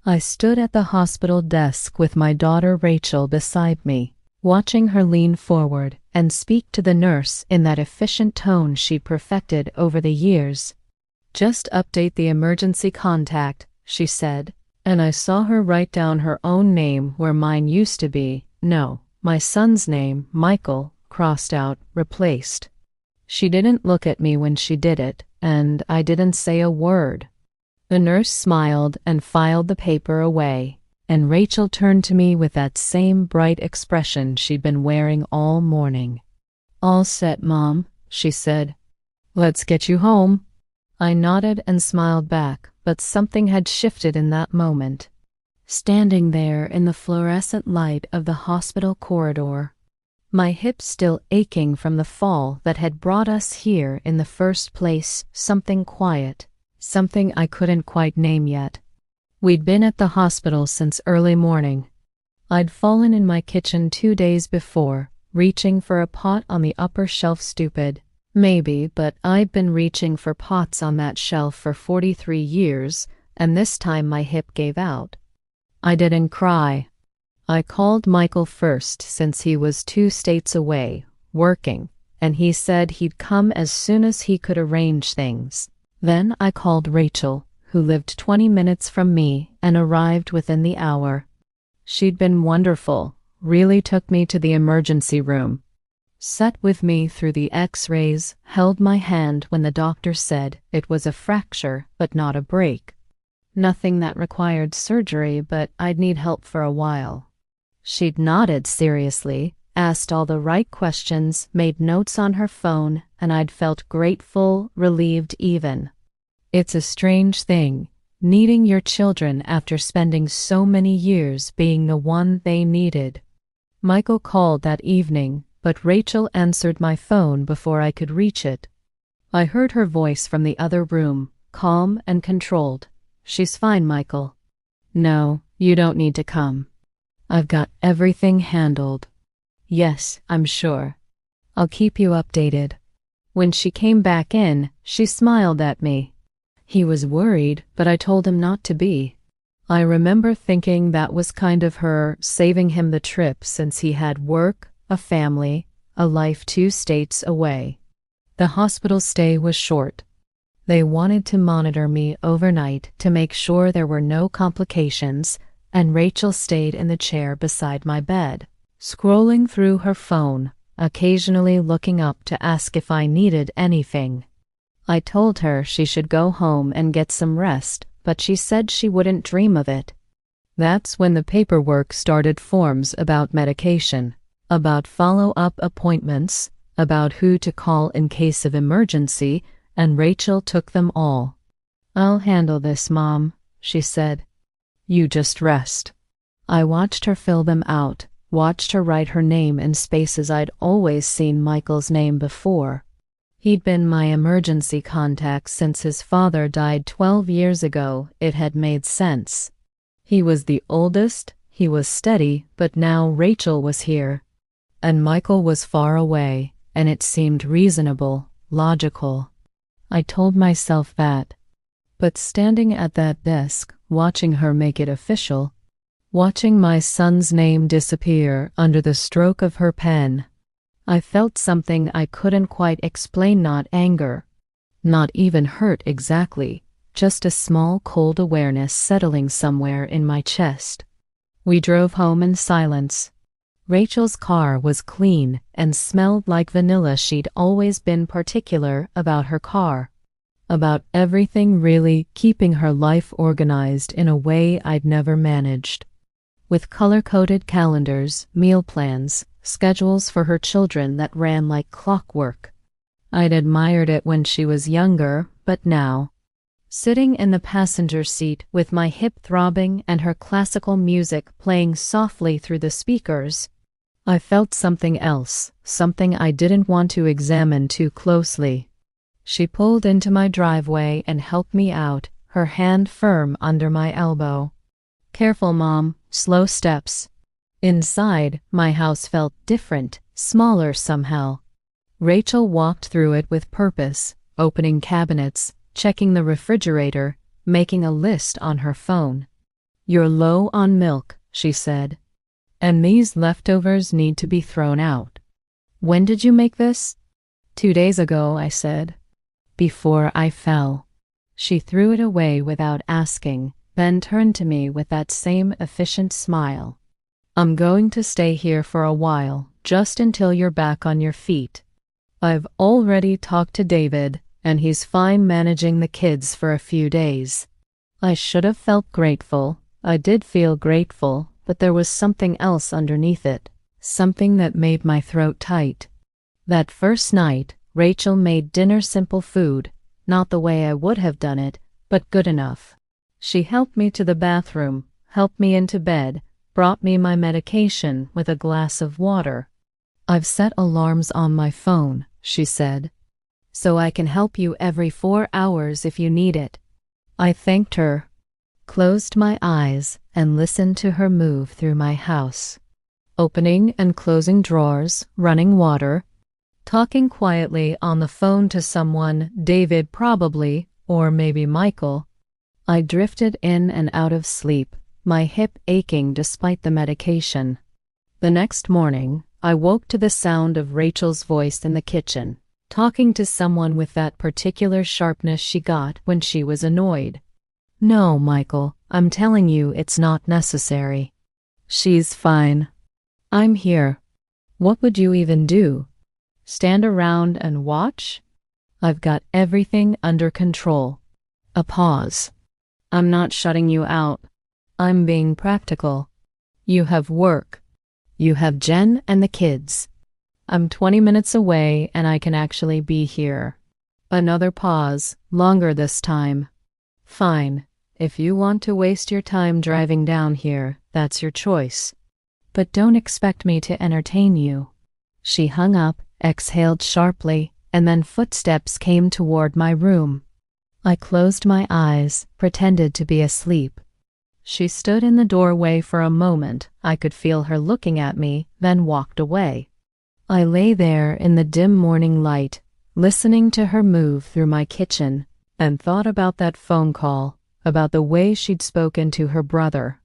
I stood at the hospital desk with my daughter Rachel beside me, watching her lean forward and speak to the nurse in that efficient tone she'd perfected over the years. "Just update the emergency contact," she said, and I saw her write down her own name where mine used to be. No, my son's name, Michael, crossed out, replaced. She didn't look at me when she did it, and I didn't say a word. The nurse smiled and filed the paper away, and Rachel turned to me with that same bright expression she'd been wearing all morning. "All set, Mom," she said. "Let's get you home." I nodded and smiled back, but something had shifted in that moment. Standing there in the fluorescent light of the hospital corridor, my hips still aching from the fall that had brought us here in the first place, something quiet, something I couldn't quite name yet. We'd been at the hospital since early morning. I'd fallen in my kitchen 2 days before, reaching for a pot on the upper shelf. Stupid, maybe, but I'd been reaching for pots on that shelf for 43 years, and this time my hip gave out. I didn't cry. I called Michael first since he was 2 states away, working, and he said he'd come as soon as he could arrange things. Then I called Rachel, who lived 20 minutes from me and arrived within the hour. She'd been wonderful, really took me to the emergency room, sat with me through the X-rays, held my hand when the doctor said it was a fracture but not a break. Nothing that required surgery, but I'd need help for a while. She'd nodded seriously, asked all the right questions, made notes on her phone, and I'd felt grateful, relieved even. It's a strange thing, needing your children after spending so many years being the one they needed. Michael called that evening, but Rachel answered my phone before I could reach it. I heard her voice from the other room, calm and controlled. "She's fine, Michael. No, you don't need to come. I've got everything handled." "Yes, I'm sure. I'll keep you updated." When she came back in, she smiled at me. He was worried, but I told him not to be. I remember thinking that was kind of her, saving him the trip since he had work, a family, a life 2 states away. The hospital stay was short. They wanted to monitor me overnight to make sure there were no complications, and Rachel stayed in the chair beside my bed, scrolling through her phone, occasionally looking up to ask if I needed anything. I told her she should go home and get some rest, but she said she wouldn't dream of it. That's when the paperwork started, forms about medication, about follow-up appointments, about who to call in case of emergency, and Rachel took them all. "I'll handle this, Mom," she said. "You just rest." I watched her fill them out, watched her write her name in spaces I'd always seen Michael's name before. He'd been my emergency contact since his father died 12 years ago. It had made sense. He was the oldest, he was steady, but now Rachel was here. And Michael was far away, and it seemed reasonable, logical. I told myself that. But standing at that desk, watching her make it official, watching my son's name disappear under the stroke of her pen, I felt something I couldn't quite explain. Not anger, not even hurt exactly, just a small cold awareness settling somewhere in my chest. We drove home in silence. Rachel's car was clean and smelled like vanilla. She'd always been particular about her car, about everything really, keeping her life organized in a way I'd never managed. With color-coded calendars, meal plans, schedules for her children that ran like clockwork. I'd admired it when she was younger, but now, sitting in the passenger seat with my hip throbbing and her classical music playing softly through the speakers, I felt something else, something I didn't want to examine too closely. She pulled into my driveway and helped me out, her hand firm under my elbow. "Careful, Mom, slow steps." Inside, my house felt different, smaller somehow. Rachel walked through it with purpose, opening cabinets, checking the refrigerator, making a list on her phone. "You're low on milk," she said, "and these leftovers need to be thrown out." "When did you make this?" "2 days ago," I said. "Before I fell." She threw it away without asking, then turned to me with that same efficient smile. "I'm going to stay here for a while, just until you're back on your feet. I've already talked to David, and he's fine managing the kids for a few days." I should have felt grateful. I did feel grateful, but there was something else underneath it, something that made my throat tight. That first night, Rachel made dinner simple food, not the way I would have done it, but good enough. She helped me to the bathroom, helped me into bed, brought me my medication with a glass of water. "I've set alarms on my phone," she said, "so I can help you every 4 hours if you need it." I thanked her, closed my eyes, and listened to her move through my house, opening and closing drawers, running water, talking quietly on the phone to someone, David probably, or maybe Michael. I drifted in and out of sleep, my hip aching despite the medication. The next morning, I woke to the sound of Rachel's voice in the kitchen, talking to someone with that particular sharpness she got when she was annoyed. "No, Michael, I'm telling you it's not necessary. She's fine. I'm here. What would you even do? Stand around and watch? I've got everything under control." A pause. "I'm not shutting you out. I'm being practical. You have work. You have Jen and the kids. I'm 20 minutes away and I can actually be here." Another pause, longer this time. "Fine. If you want to waste your time driving down here, that's your choice. But don't expect me to entertain you." She hung up, exhaled sharply, and then footsteps came toward my room. I closed my eyes, pretended to be asleep. She stood in the doorway for a moment. I could feel her looking at me, then walked away. I lay there in the dim morning light, listening to her move through my kitchen, and thought about that phone call, about the way she'd spoken to her brother.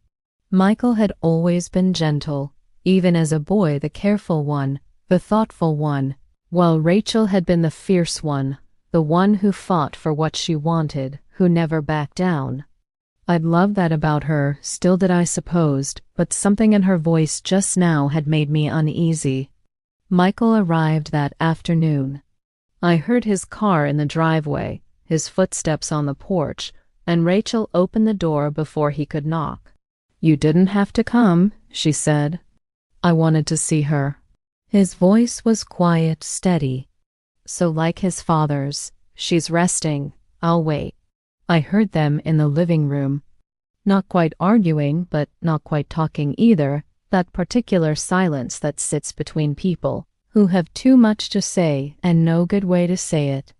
Michael had always been gentle, even as a boy, the careful one, the thoughtful one, while Rachel had been the fierce one, the one who fought for what she wanted, who never backed down. I'd loved that about her, still did I supposed, but something in her voice just now had made me uneasy. Michael arrived that afternoon. I heard his car in the driveway, his footsteps on the porch, and Rachel opened the door before he could knock. "You didn't have to come," she said. I wanted to see her. His voice was quiet, steady. So like his father's, "She's resting. I'll wait." I heard them in the living room. Not quite arguing, but not quite talking either, that particular silence that sits between people who have too much to say and no good way to say it.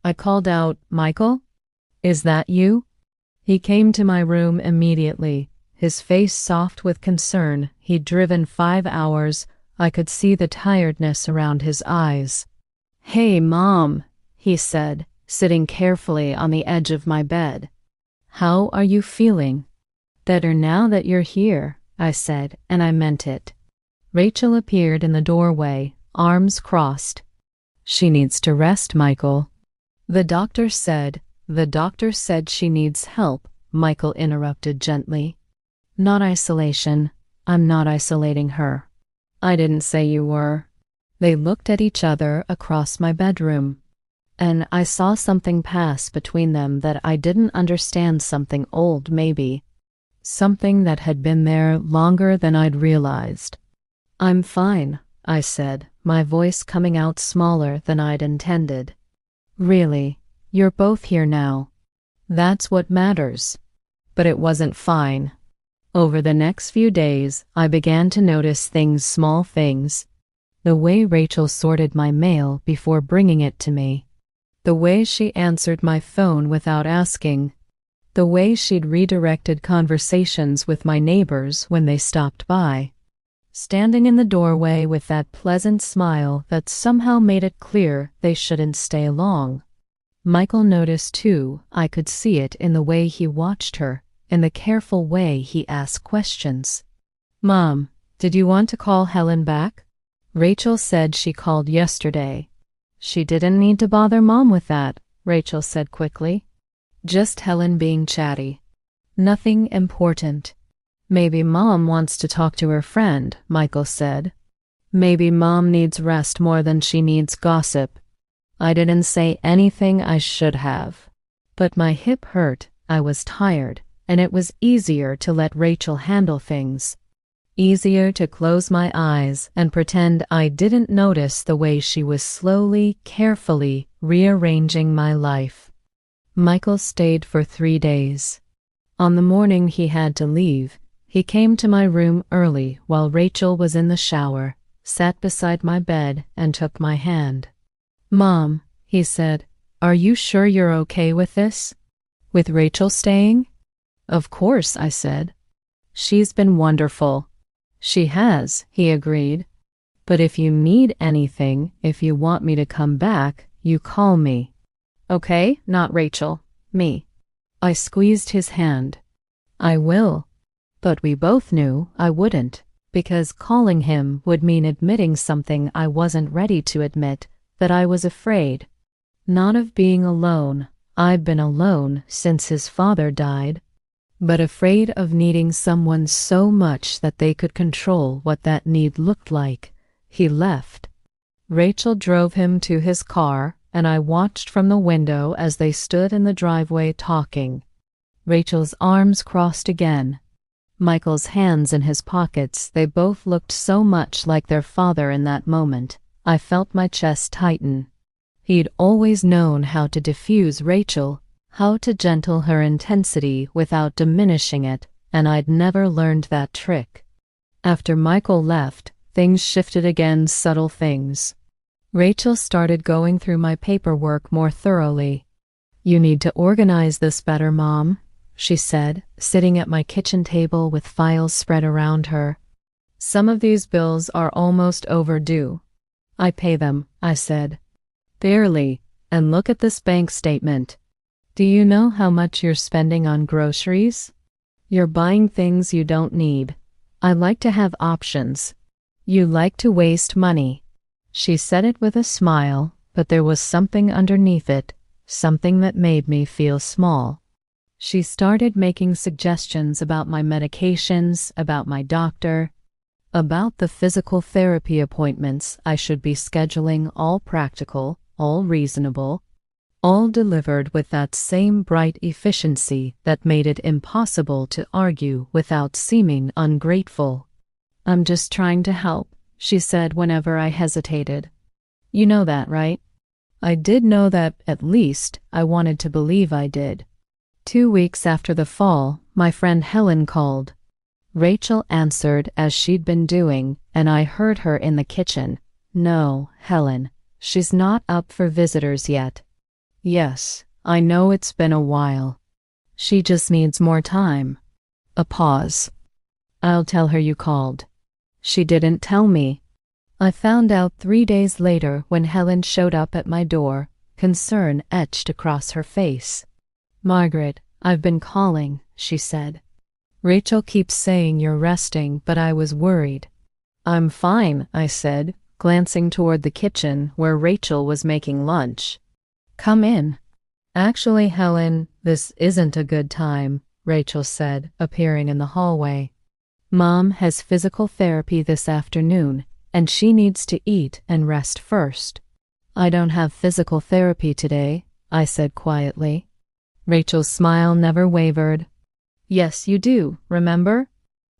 I called out, "Michael? Is that you?" He came to my room immediately, his face soft with concern. He'd driven 5 hours. I could see the tiredness around his eyes. "Hey, Mom," he said, sitting carefully on the edge of my bed. "How are you feeling?" "Better now that you're here," I said, and I meant it. Rachel appeared in the doorway, arms crossed. "She needs to rest, Michael." The doctor said she needs help," Michael interrupted gently. "Not isolation. I'm not isolating her." "I didn't say you were." They looked at each other across my bedroom, and I saw something pass between them that I didn't understand, something old maybe, something that had been there longer than I'd realized. "I'm fine," I said, my voice coming out smaller than I'd intended. "Really, you're both here now. That's what matters." But it wasn't fine. Over the next few days, I began to notice things, small things. The way Rachel sorted my mail before bringing it to me. The way she answered my phone without asking. The way she'd redirected conversations with my neighbors when they stopped by. Standing in the doorway with that pleasant smile that somehow made it clear they shouldn't stay long. Michael noticed too. I could see it in the way he watched her, in the careful way he asked questions. "Mom, did you want to call Helen back? Rachel said she called yesterday." "She didn't need to bother Mom with that," Rachel said quickly. "Just Helen being chatty. Nothing important." "Maybe Mom wants to talk to her friend," Michael said. "Maybe Mom needs rest more than she needs gossip." I didn't say anything I should have. But my hip hurt, I was tired, and it was easier to let Rachel handle things. Easier to close my eyes and pretend I didn't notice the way she was slowly, carefully rearranging my life. Michael stayed for 3 days. On the morning he had to leave, he came to my room early while Rachel was in the shower, sat beside my bed, and took my hand. "Mom," he said, "are you sure you're okay with this? With Rachel staying?" "Of course," I said. "She's been wonderful." "She has," he agreed. "But if you need anything, if you want me to come back, you call me." "Okay, not Rachel, me." I squeezed his hand. "I will." But we both knew I wouldn't, because calling him would mean admitting something I wasn't ready to admit, that I was afraid. Not of being alone. I've been alone since his father died. But afraid of needing someone so much that they could control what that need looked like. He left. Rachel drove him to his car, and I watched from the window as they stood in the driveway talking. Rachel's arms crossed again. Michael's hands in his pockets, they both looked so much like their father in that moment. I felt my chest tighten. He'd always known how to diffuse Rachel, how to gentle her intensity without diminishing it, and I'd never learned that trick. After Michael left, things shifted again, subtle things. Rachel started going through my paperwork more thoroughly. "You need to organize this better, Mom," she said, sitting at my kitchen table with files spread around her. "Some of these bills are almost overdue." "I pay them," I said. "Barely, and look at this bank statement. Do you know how much you're spending on groceries? You're buying things you don't need. I like to have options. You like to waste money." She said it with a smile, but there was something underneath it, something that made me feel small. She started making suggestions about my medications, about my doctor, about the physical therapy appointments I should be scheduling, all practical, all reasonable, all delivered with that same bright efficiency that made it impossible to argue without seeming ungrateful. "I'm just trying to help," she said whenever I hesitated. "You know that, right?" I did know that, at least, I wanted to believe I did. 2 weeks after the fall, my friend Helen called. Rachel answered as she'd been doing, and I heard her in the kitchen. "No, Helen, she's not up for visitors yet." "Yes, I know it's been a while. She just needs more time." A pause. "I'll tell her you called." She didn't tell me. I found out 3 days later when Helen showed up at my door, concern etched across her face. "Margaret, I've been calling," she said. "Rachel keeps saying you're resting, but I was worried." "I'm fine," I said, glancing toward the kitchen where Rachel was making lunch. "Come in." "Actually, Helen, this isn't a good time," Rachel said, appearing in the hallway. "Mom has physical therapy this afternoon, and she needs to eat and rest first." "I don't have physical therapy today," I said quietly. Rachel's smile never wavered. "Yes, you do, remember?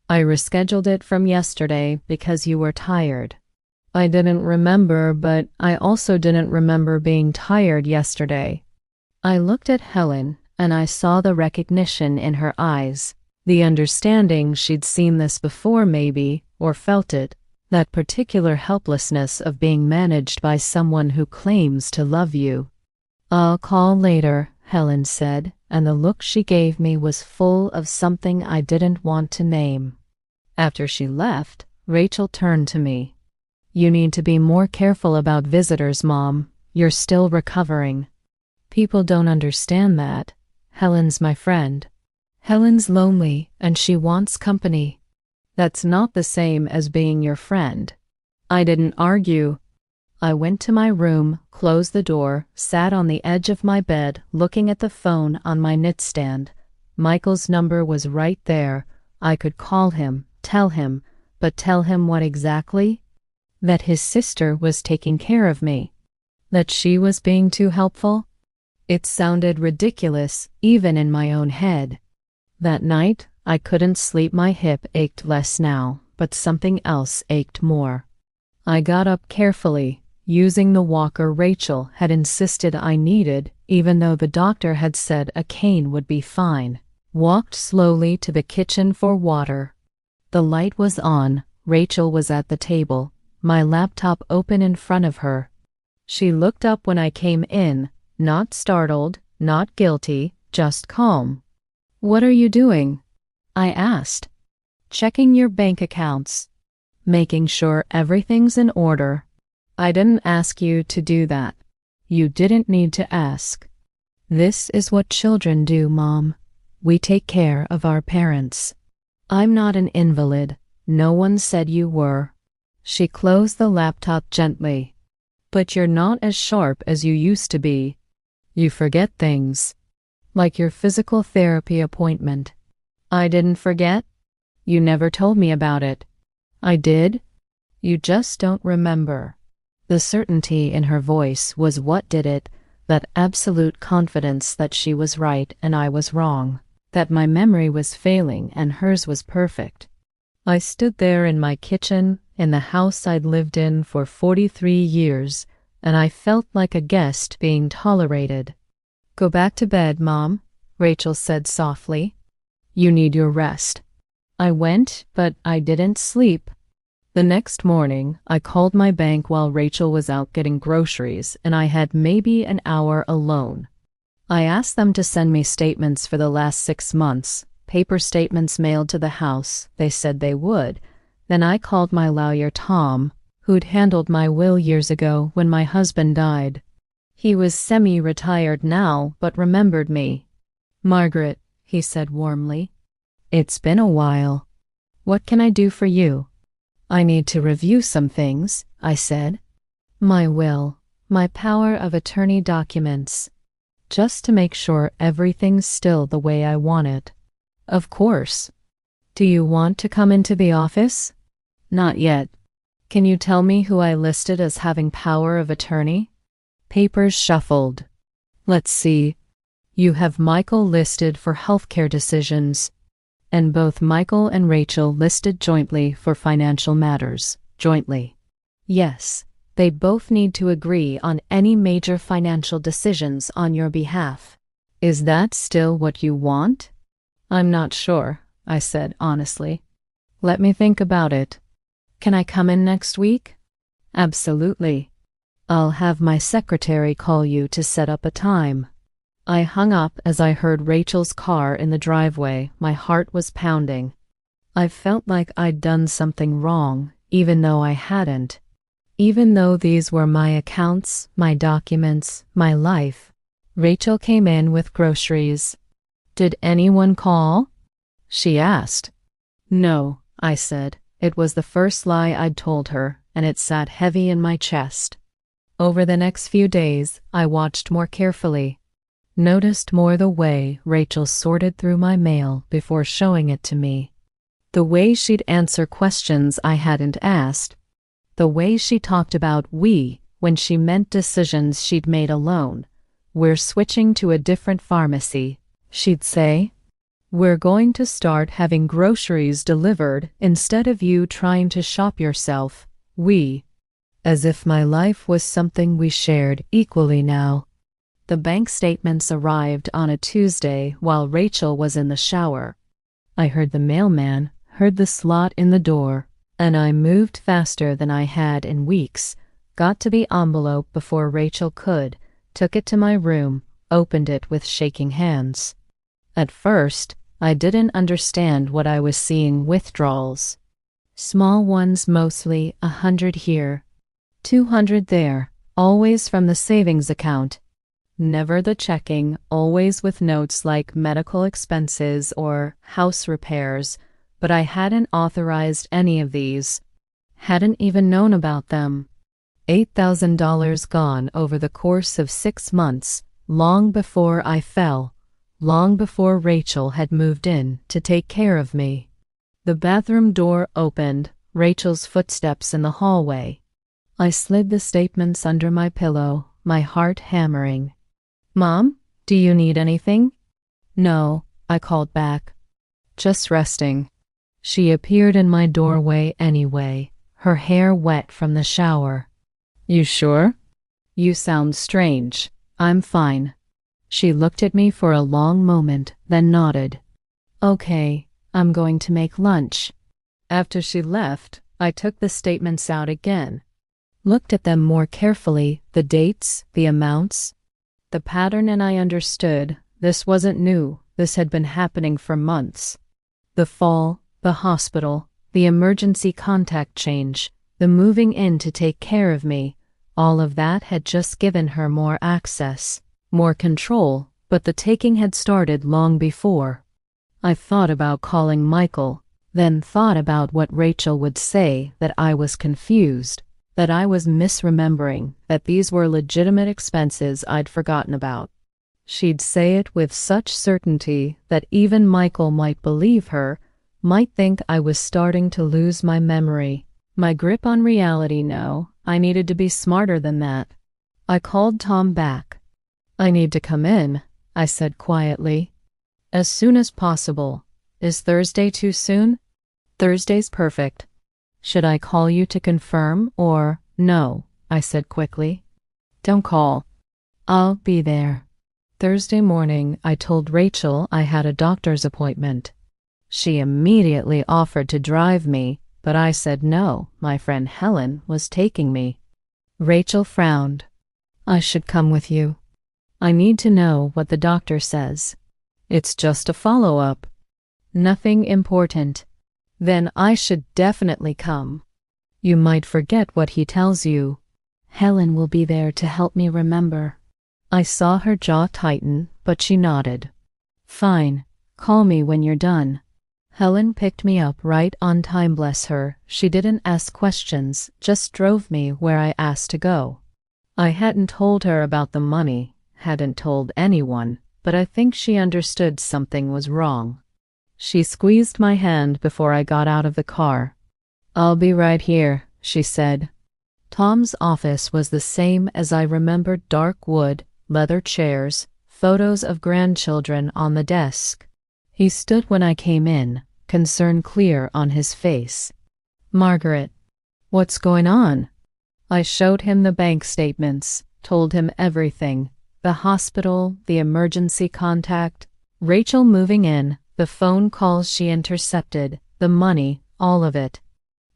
I rescheduled it from yesterday because you were tired." I didn't remember, but I also didn't remember being tired yesterday. I looked at Helen, and I saw the recognition in her eyes, the understanding she'd seen this before maybe, or felt it, that particular helplessness of being managed by someone who claims to love you. "I'll call later," Helen said, and the look she gave me was full of something I didn't want to name. After she left, Rachel turned to me. "You need to be more careful about visitors, Mom. You're still recovering." "People don't understand that. Helen's my friend." Helen's lonely and she wants company. That's not the same as being your friend. I didn't argue. I went to my room, closed the door, sat on the edge of my bed, looking at the phone on my nightstand. Michael's number was right there. I could call him, but tell him what exactly? That his sister was taking care of me. That she was being too helpful? It sounded ridiculous, even in my own head. That night, I couldn't sleep. My hip ached less now, but something else ached more. I got up carefully, using the walker Rachel had insisted I needed, even though the doctor had said a cane would be fine. Walked slowly to the kitchen for water. The light was on. Rachel was at the table, my laptop open in front of her. She looked up when I came in, not startled, not guilty, just calm. "What are you doing?" I asked. "Checking your bank accounts. Making sure everything's in order." "I didn't ask you to do that." "You didn't need to ask. This is what children do, Mom. We take care of our parents. I'm not an invalid. No one said you were." She closed the laptop gently. "But you're not as sharp as you used to be. You forget things. Like your physical therapy appointment." "I didn't forget. You never told me about it." "I did. You just don't remember." The certainty in her voice was what did it, that absolute confidence that she was right and I was wrong, that my memory was failing and hers was perfect. I stood there in my kitchen, in the house I'd lived in for 43 years, and I felt like a guest being tolerated. "Go back to bed, Mom," Rachel said softly. "You need your rest." I went, but I didn't sleep. The next morning, I called my bank while Rachel was out getting groceries, and I had maybe an hour alone. I asked them to send me statements for the last 6 months, paper statements mailed to the house. They said they would. Then I called my lawyer Tom, who'd handled my will years ago when my husband died. He was semi-retired now, but remembered me. "Margaret," he said warmly, "it's been a while. What can I do for you?" "I need to review some things," I said. "My will, my power of attorney documents, just to make sure everything's still the way I want it." "Of course. Do you want to come into the office?" "Not yet. Can you tell me who I listed as having power of attorney?" Papers shuffled. "Let's see. You have Michael listed for healthcare decisions, and both Michael and Rachel listed jointly for financial matters." "Jointly?" "Yes. They both need to agree on any major financial decisions on your behalf." "Is that still what you want?" "I'm not sure," I said honestly. "Let me think about it." "Can I come in next week?" "Absolutely. I'll have my secretary call you to set up a time." I hung up as I heard Rachel's car in the driveway. My heart was pounding. I felt like I'd done something wrong, even though I hadn't. Even though these were my accounts, my documents, my life. Rachel came in with groceries. "Did anyone call?" she asked. "No," I said. It was the first lie I'd told her, and it sat heavy in my chest. Over the next few days, I watched more carefully. Noticed more the way Rachel sorted through my mail before showing it to me. The way she'd answer questions I hadn't asked. The way she talked about "we" when she meant decisions she'd made alone. "We're switching to a different pharmacy," she'd say. "We're going to start having groceries delivered instead of you trying to shop yourself." "We." As if my life was something we shared equally now. The bank statements arrived on a Tuesday while Rachel was in the shower. I heard the mailman, heard the slot in the door, and I moved faster than I had in weeks, got to the envelope before Rachel could, took it to my room, opened it with shaking hands. At first, I didn't understand what I was seeing. Withdrawals. Small ones mostly, 100 here, 200 there, always from the savings account. Never the checking, always with notes like medical expenses or house repairs, but I hadn't authorized any of these. Hadn't even known about them. $8,000 gone over the course of 6 months, long before I fell, long before Rachel had moved in to take care of me. The bathroom door opened, Rachel's footsteps in the hallway. I slid the statements under my pillow, my heart hammering. "Mom, do you need anything?" "No," I called back. "Just resting." She appeared in my doorway anyway, her hair wet from the shower. "You sure?" "You sound strange." "I'm fine." She looked at me for a long moment, then nodded. "Okay, I'm going to make lunch." After she left, I took the statements out again, looked at them more carefully, the dates, the amounts, the pattern, and I understood. This wasn't new. This had been happening for months. The fall, the hospital, the emergency contact change, the moving in to take care of me, all of that had just given her more access, more control, but the taking had started long before. I thought about calling Michael, then thought about what Rachel would say, that I was confused, that I was misremembering, that these were legitimate expenses I'd forgotten about. She'd say it with such certainty that even Michael might believe her, might think I was starting to lose my memory, my grip on reality. No, I needed to be smarter than that. I called Tom back. "I need to come in," I said quietly. "As soon as possible. Is Thursday too soon?" "Thursday's perfect." "Should I call you to confirm or—" "No," I said quickly. "Don't call. I'll be there." Thursday morning, I told Rachel I had a doctor's appointment. She immediately offered to drive me, but I said no, my friend Helen was taking me. Rachel frowned. "I should come with you. I need to know what the doctor says." "It's just a follow-up." "Nothing important." "Then I should definitely come." "You might forget what he tells you." "Helen will be there to help me remember." I saw her jaw tighten, but she nodded. "Fine. Call me when you're done." Helen picked me up right on time, bless her. She didn't ask questions, just drove me where I asked to go. I hadn't told her about the money, hadn't told anyone, but I think she understood something was wrong. She squeezed my hand before I got out of the car. "I'll be right here," she said. Tom's office was the same as I remembered: dark wood, leather chairs, photos of grandchildren on the desk. He stood when I came in, concern clear on his face. "Margaret, what's going on?" I showed him the bank statements, told him everything: the hospital, the emergency contact, Rachel moving in, the phone calls she intercepted, the money, all of it.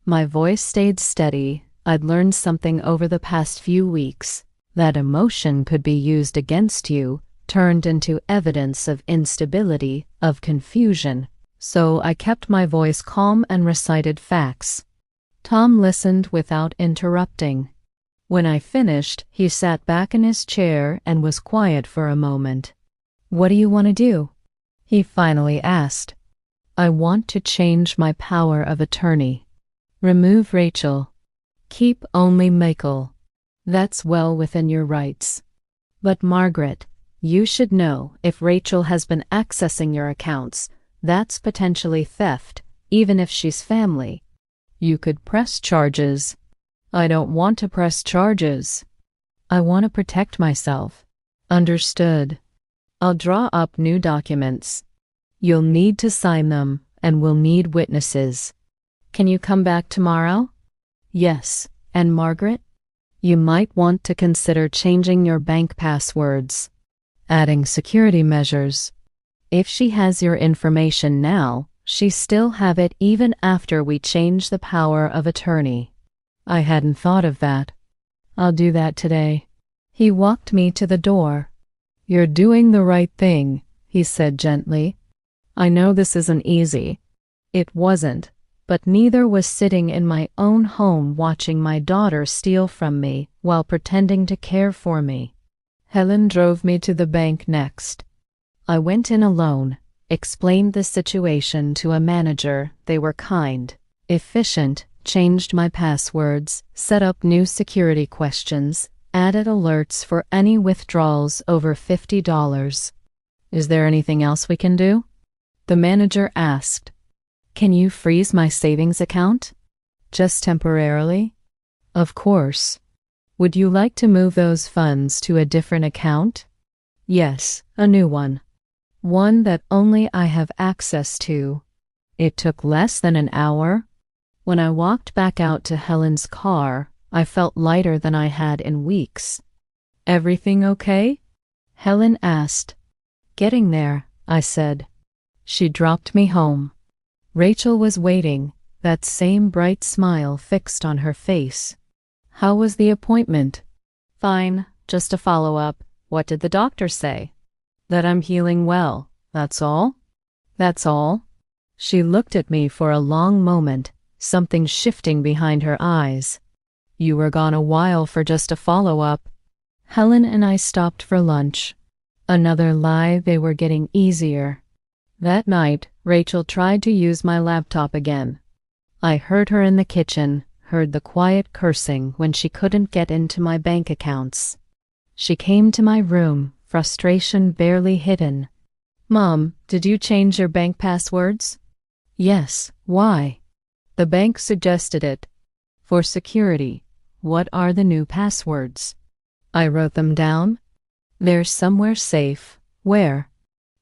My voice stayed steady. I'd learned something over the past few weeks, that emotion could be used against you, turned into evidence of instability, of confusion. So I kept my voice calm and recited facts. Tom listened without interrupting. When I finished, he sat back in his chair and was quiet for a moment. "What do you want to do?" he finally asked. "I want to change my power of attorney. Remove Rachel. Keep only Michael. That's well within your rights. But Margaret, you should know, if Rachel has been accessing your accounts, that's potentially theft, even if she's family. You could press charges." "I don't want to press charges. I want to protect myself." "Understood. I'll draw up new documents. You'll need to sign them, and we'll need witnesses. Can you come back tomorrow?" "Yes. And Margaret, you might want to consider changing your bank passwords, adding security measures. If she has your information now, she still have it even after we change the power of attorney." I hadn't thought of that. "I'll do that today." He walked me to the door. "You're doing the right thing," he said gently. "I know this isn't easy." It wasn't, but neither was sitting in my own home watching my daughter steal from me while pretending to care for me. Helen drove me to the bank next. I went in alone, explained the situation to a manager. They were kind, efficient, changed my passwords, set up new security questions, added alerts for any withdrawals over $50. Is there anything else we can do? The manager asked. Can you freeze my savings account? Just temporarily? Of course. Would you like to move those funds to a different account? Yes, a new one. One that only I have access to. It took less than an hour. When I walked back out to Helen's car, I felt lighter than I had in weeks. Everything okay? Helen asked. Getting there, I said. She dropped me home. Rachel was waiting, that same bright smile fixed on her face. How was the appointment? Fine, just a follow-up. What did the doctor say? That I'm healing well, that's all? That's all? She looked at me for a long moment, something shifting behind her eyes. You were gone a while for just a follow-up. Helen and I stopped for lunch. Another lie, they were getting easier. That night, Rachel tried to use my laptop again. I heard her in the kitchen, heard the quiet cursing when she couldn't get into my bank accounts. She came to my room, frustration barely hidden. Mom, did you change your bank passwords? Yes, why? The bank suggested it. For security. What are the new passwords? I wrote them down. They're somewhere safe. Where?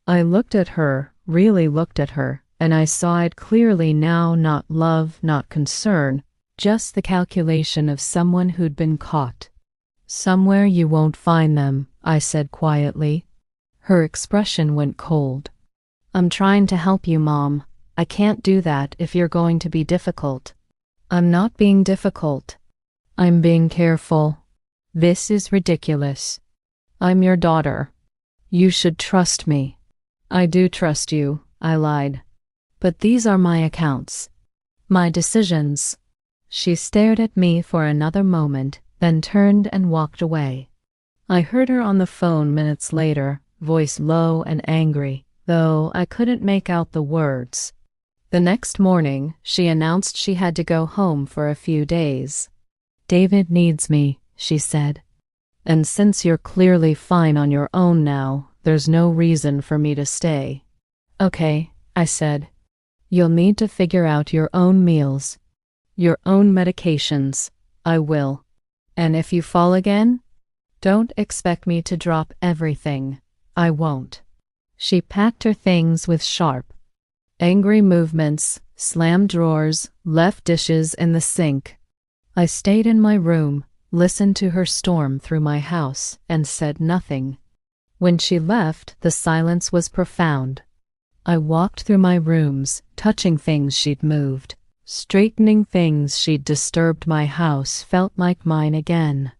I looked at her, really looked at her, and I saw it clearly now, not love, not concern, just the calculation of someone who'd been caught. Somewhere you won't find them, I said quietly. Her expression went cold. I'm trying to help you, Mom. I can't do that if you're going to be difficult. I'm not being difficult. I'm being careful. This is ridiculous. I'm your daughter. You should trust me. I do trust you, I lied. But these are my accounts. My decisions. She stared at me for another moment, then turned and walked away. I heard her on the phone minutes later, voice low and angry, though I couldn't make out the words. The next morning, she announced she had to go home for a few days. David needs me, she said. And since you're clearly fine on your own now, there's no reason for me to stay. Okay, I said. You'll need to figure out your own meals, your own medications. I will. And if you fall again, don't expect me to drop everything. I won't. She packed her things with sharp, angry movements, slammed drawers, left dishes in the sink. I stayed in my room, listened to her storm through my house, and said nothing. When she left, the silence was profound. I walked through my rooms, touching things she'd moved, straightening things she'd disturbed. My house felt like mine again.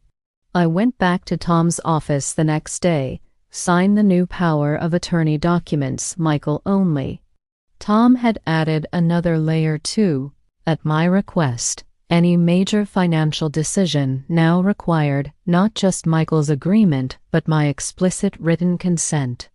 I went back to Tom's office the next day, signed the new power of attorney documents, Michael only. Tom had added another layer too. At my request, any major financial decision now required not just Michael's agreement, but my explicit written consent.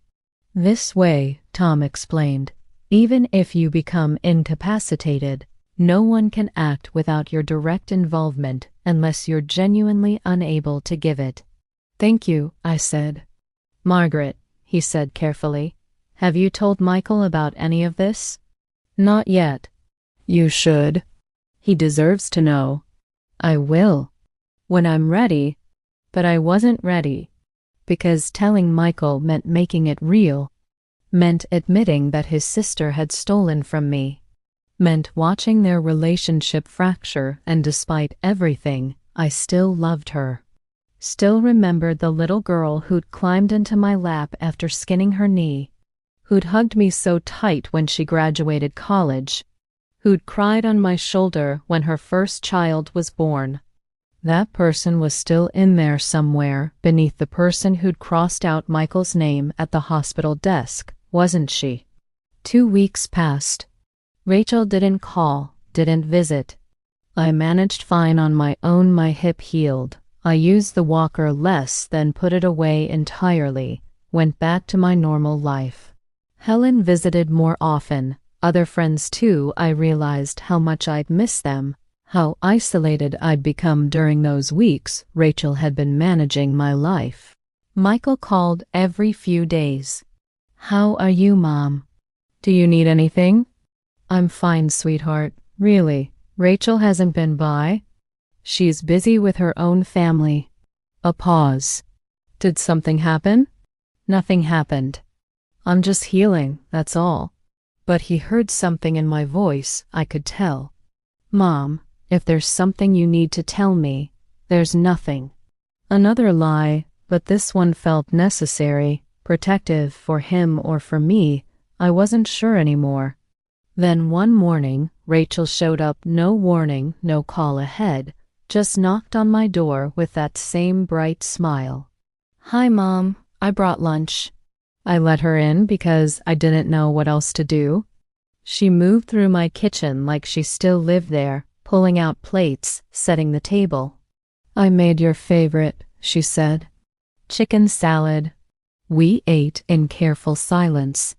This way, Tom explained, even if you become incapacitated, no one can act without your direct involvement unless you're genuinely unable to give it. Thank you, I said. Margaret, he said carefully, have you told Michael about any of this? Not yet. You should. He deserves to know. I will. When I'm ready. But I wasn't ready. Because telling Michael meant making it real. Meant admitting that his sister had stolen from me. Meant watching their relationship fracture, and despite everything, I still loved her. Still remembered the little girl who'd climbed into my lap after skinning her knee, who'd hugged me so tight when she graduated college, who'd cried on my shoulder when her first child was born. That person was still in there somewhere, beneath the person who'd crossed out Michael's name at the hospital desk, wasn't she? 2 weeks passed. Rachel didn't call, didn't visit. I managed fine on my own. My hip healed. I used the walker less, then put it away entirely, went back to my normal life. Helen visited more often. Other friends too. I realized how much I'd miss them, how isolated I'd become during those weeks Rachel had been managing my life. Michael called every few days. "How are you, Mom? Do you need anything?" "I'm fine, sweetheart. Really, Rachel hasn't been by? She's busy with her own family." A pause. "Did something happen?" "Nothing happened. I'm just healing, that's all." But he heard something in my voice, I could tell. "Mom, if there's something you need to tell me, there's nothing." Another lie, but this one felt necessary, protective for him or for me. I wasn't sure anymore. Then one morning, Rachel showed up, no warning, no call ahead, just knocked on my door with that same bright smile. "Hi, Mom, I brought lunch." I let her in because I didn't know what else to do. She moved through my kitchen like she still lived there, pulling out plates, setting the table. "I made your favorite," she said. "Chicken salad." We ate in careful silence.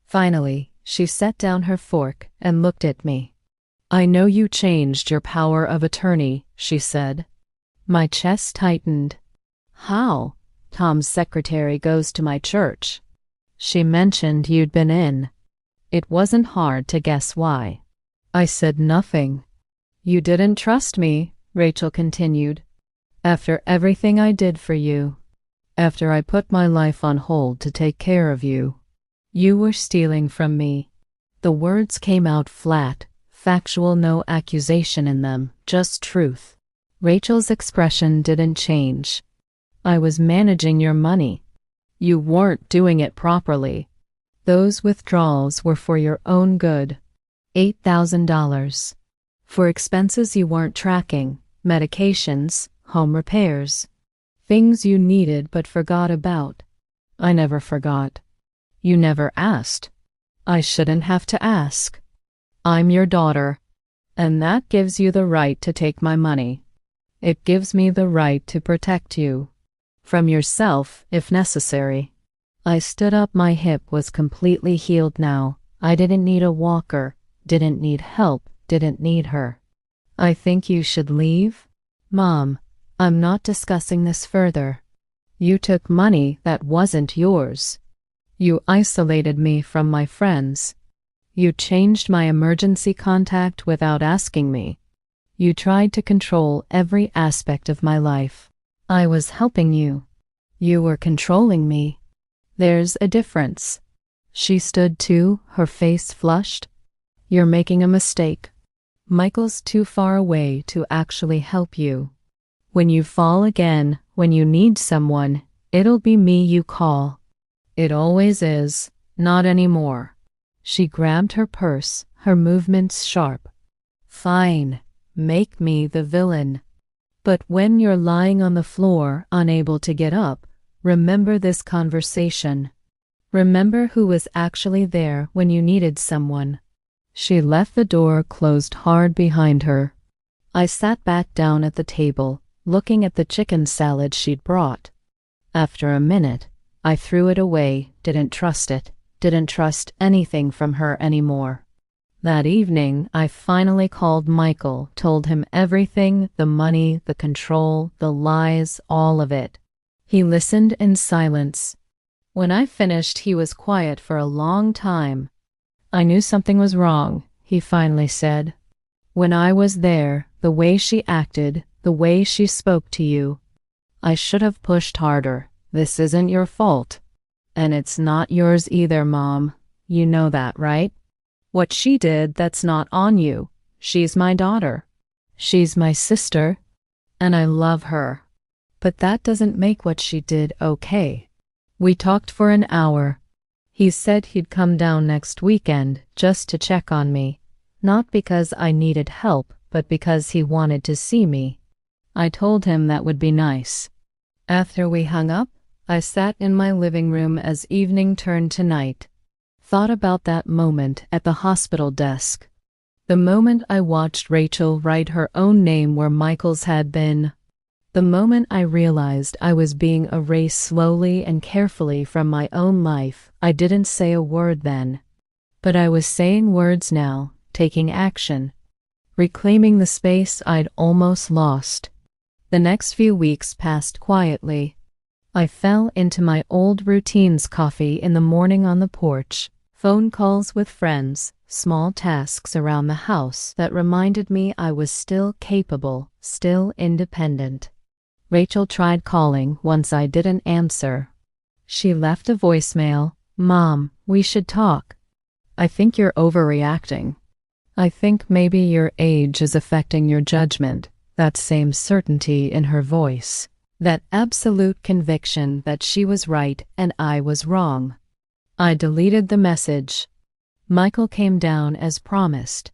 Finally, she set down her fork and looked at me. "I know you changed your power of attorney," she said. My chest tightened. "How?" "Tom's secretary goes to my church. She mentioned you'd been in." It wasn't hard to guess why. I said nothing. "You didn't trust me," Rachel continued. "After everything I did for you. After I put my life on hold to take care of you. You were stealing from me." The words came out flat, factual, no accusation in them, just truth. Rachel's expression didn't change. "I was managing your money. You weren't doing it properly. Those withdrawals were for your own good. $8,000. For expenses you weren't tracking, medications, home repairs. Things you needed but forgot about." "I never forgot." "You never asked." "I shouldn't have to ask. I'm your daughter, and that gives you the right to take my money. It gives me the right to protect you. From yourself, if necessary." I stood up. My hip was completely healed now. I didn't need a walker, didn't need help, didn't need her. "I think you should leave." "Mom, I'm not discussing this further. You took money that wasn't yours. You isolated me from my friends. You changed my emergency contact without asking me. You tried to control every aspect of my life. I was helping you. You were controlling me. There's a difference." She stood too, her face flushed. "You're making a mistake. Michael's too far away to actually help you. When you fall again, when you need someone, it'll be me you call. It always is, not anymore." She grabbed her purse, her movements sharp. "Fine, make me the villain. But when you're lying on the floor, unable to get up, remember this conversation. Remember who was actually there when you needed someone." She left, the door closed hard behind her. I sat back down at the table, looking at the chicken salad she'd brought. After a minute, I threw it away, didn't trust it, didn't trust anything from her anymore. That evening, I finally called Michael, told him everything, the money, the control, the lies, all of it. He listened in silence. When I finished, he was quiet for a long time. "I knew something was wrong," he finally said. "When I was there, the way she acted, the way she spoke to you. I should have pushed harder. This isn't your fault. And it's not yours either, Mom. You know that, right? What she did, that's not on you. She's my daughter. She's my sister. And I love her. But that doesn't make what she did okay." We talked for an hour. He said he'd come down next weekend just to check on me, not because I needed help, but because he wanted to see me. I told him that would be nice. After we hung up, I sat in my living room as evening turned to night. Thought about that moment at the hospital desk. The moment I watched Rachel write her own name where Michael's had been. The moment I realized I was being erased slowly and carefully from my own life, I didn't say a word then. But I was saying words now, taking action, reclaiming the space I'd almost lost. The next few weeks passed quietly. I fell into my old routines: coffee in the morning on the porch, phone calls with friends, small tasks around the house that reminded me I was still capable, still independent. Rachel tried calling once I didn't answer. She left a voicemail. "Mom, we should talk. I think you're overreacting. I think maybe your age is affecting your judgment." That same certainty in her voice. That absolute conviction that she was right and I was wrong. I deleted the message. Michael came down as promised.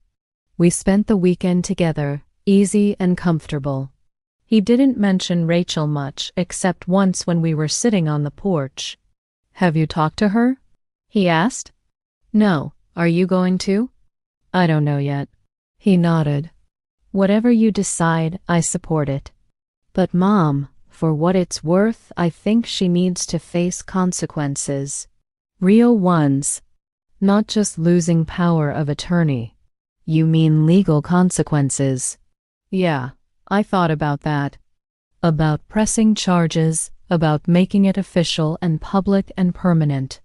We spent the weekend together, easy and comfortable. He didn't mention Rachel much except once when we were sitting on the porch. "Have you talked to her?" he asked. "No. Are you going to?" "I don't know yet." He nodded. "Whatever you decide, I support it. But Mom, for what it's worth, I think she needs to face consequences. Real ones. Not just losing power of attorney." "You mean legal consequences?" "Yeah, I thought about that. About pressing charges, about making it official and public and permanent.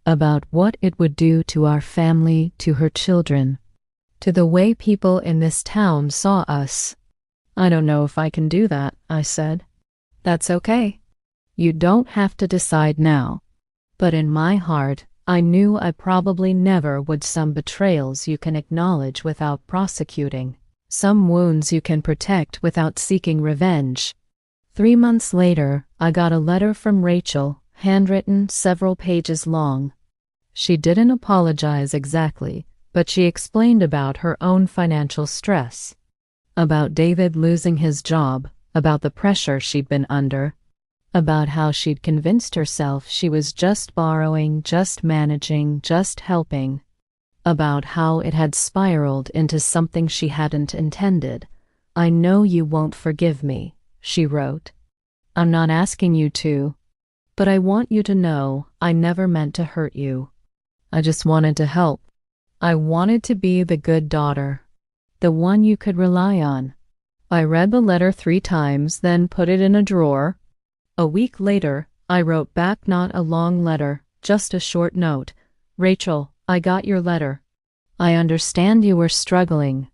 About what it would do to our family, to her children, to the way people in this town saw us." "I don't know if I can do that," I said. "That's okay. You don't have to decide now." But in my heart, I knew I probably never would. Some betrayals you can acknowledge without prosecuting. Some wounds you can protect without seeking revenge. 3 months later, I got a letter from Rachel, handwritten, several pages long. She didn't apologize exactly, but she explained about her own financial stress, about David losing his job, about the pressure she'd been under, about how she'd convinced herself she was just borrowing, just managing, just helping, about how it had spiraled into something she hadn't intended. "I know you won't forgive me," she wrote. "I'm not asking you to, but I want you to know I never meant to hurt you. I just wanted to help. I wanted to be the good daughter, the one you could rely on." I read the letter 3 times, then put it in a drawer. A week later, I wrote back, not a long letter, just a short note. "Rachel, I got your letter. I understand you were struggling.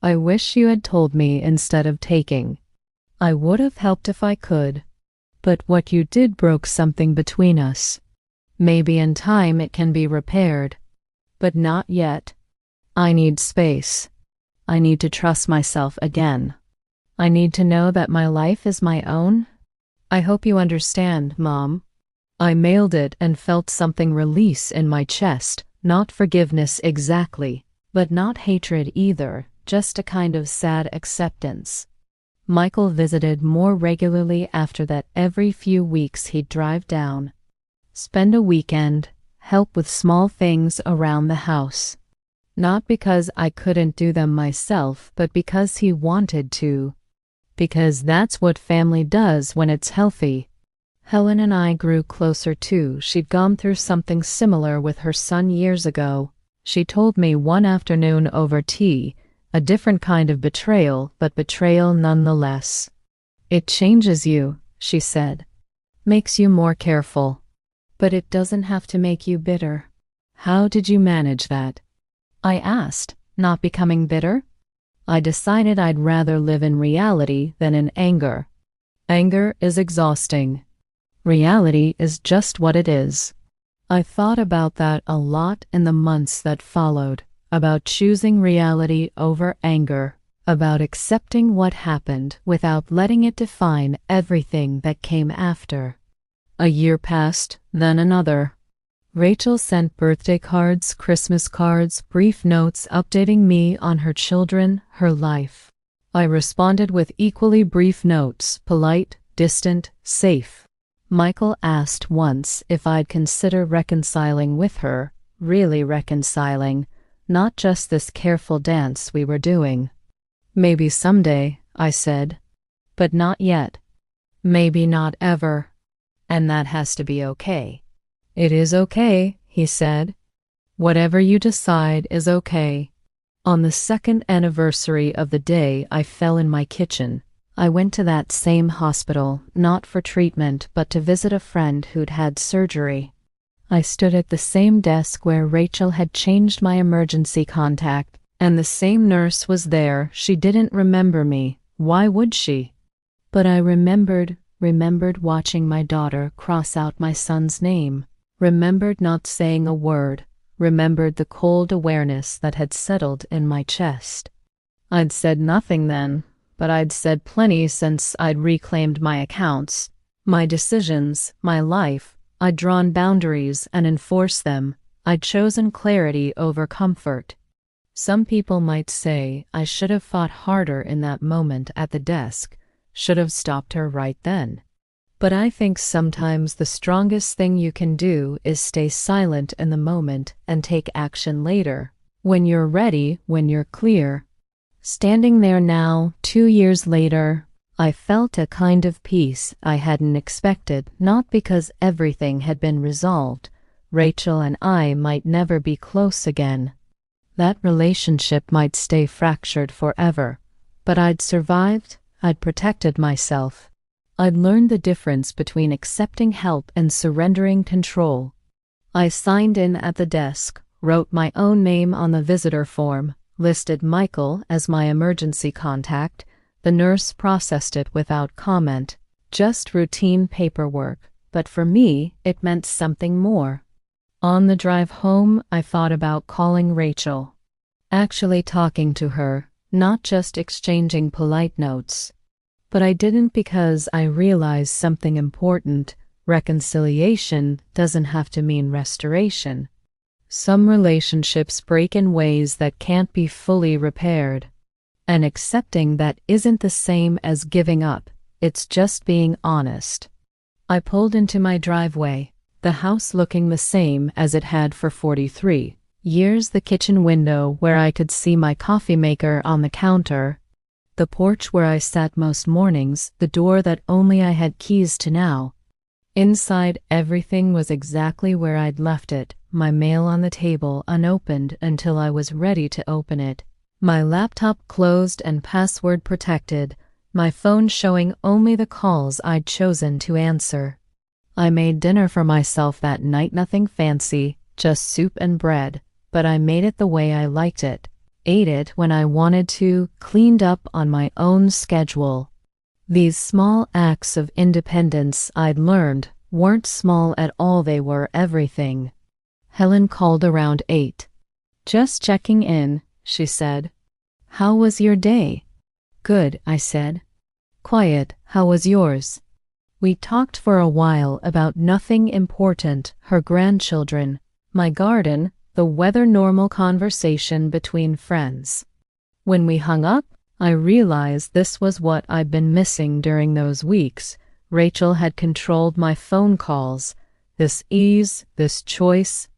I wish you had told me instead of taking. I would have helped if I could. But what you did broke something between us. Maybe in time it can be repaired. But not yet. I need space. I need to trust myself again. I need to know that my life is my own. I hope you understand, Mom." I mailed it and felt something release in my chest. Not forgiveness exactly, but not hatred either, just a kind of sad acceptance. Michael visited more regularly after that. Every few weeks he'd drive down, spend a weekend, help with small things around the house. Not because I couldn't do them myself, but because he wanted to. Because that's what family does when it's healthy. Helen and I grew closer too. She'd gone through something similar with her son years ago. She told me one afternoon over tea, a different kind of betrayal, but betrayal nonetheless. "It changes you," she said. "Makes you more careful. But it doesn't have to make you bitter." "How did you manage that?" I asked. "Not becoming bitter?" I decided I'd rather live in reality than in anger. Anger is exhausting. Reality is just what it is. I thought about that a lot in the months that followed, about choosing reality over anger, about accepting what happened without letting it define everything that came after. A year passed, then another. Rachel sent birthday cards, Christmas cards, brief notes updating me on her children, her life. I responded with equally brief notes, polite, distant, safe. Michael asked once if I'd consider reconciling with her, really reconciling, not just this careful dance we were doing. "Maybe someday," I said. "But not yet. Maybe not ever. And that has to be okay. It is okay, he said. Whatever you decide is okay. On the second anniversary of the day I fell in my kitchen, I went to that same hospital, not for treatment, but to visit a friend who'd had surgery. I stood at the same desk where Rachel had changed my emergency contact, and the same nurse was there. She didn't remember me. Why would she? But I remembered watching my daughter cross out my son's name, remembered not saying a word, remembered the cold awareness that had settled in my chest. I'd said nothing then, but I'd said plenty since I'd reclaimed my accounts, my decisions, my life. I'd drawn boundaries and enforced them. I'd chosen clarity over comfort. Some people might say I should have fought harder in that moment at the desk, should have stopped her right then. But I think sometimes the strongest thing you can do is stay silent in the moment and take action later, when you're ready, when you're clear. Standing there now, 2 years later, I felt a kind of peace I hadn't expected, not because everything had been resolved. Rachel and I might never be close again. That relationship might stay fractured forever. But I'd survived, I'd protected myself. I'd learned the difference between accepting help and surrendering control. I signed in at the desk, wrote my own name on the visitor form, listed Michael as my emergency contact. The nurse processed it without comment, just routine paperwork, but for me, it meant something more. On the drive home, I thought about calling Rachel, actually talking to her, not just exchanging polite notes. But I didn't because I realized something important. Reconciliation doesn't have to mean restoration. Some relationships break in ways that can't be fully repaired. And accepting that isn't the same as giving up. It's just being honest. I pulled into my driveway, the house looking the same as it had for 43 years, the kitchen window where I could see my coffee maker on the counter, the porch where I sat most mornings, the door that only I had keys to now. Inside, everything was exactly where I'd left it, my mail on the table unopened until I was ready to open it, my laptop closed and password protected, my phone showing only the calls I'd chosen to answer. I made dinner for myself that night, nothing fancy, just soup and bread, but I made it the way I liked it, ate it when I wanted to, cleaned up on my own schedule. These small acts of independence I'd learned weren't small at all, they were everything. Helen called around 8. "Just checking in," she said. "How was your day?" "Good," I said. "Quiet, how was yours?" We talked for a while about nothing important, her grandchildren, my garden, the weather, normal conversation between friends. When we hung up, I realized this was what I'd been missing during those weeks. Rachel had controlled my phone calls, this ease, this choice.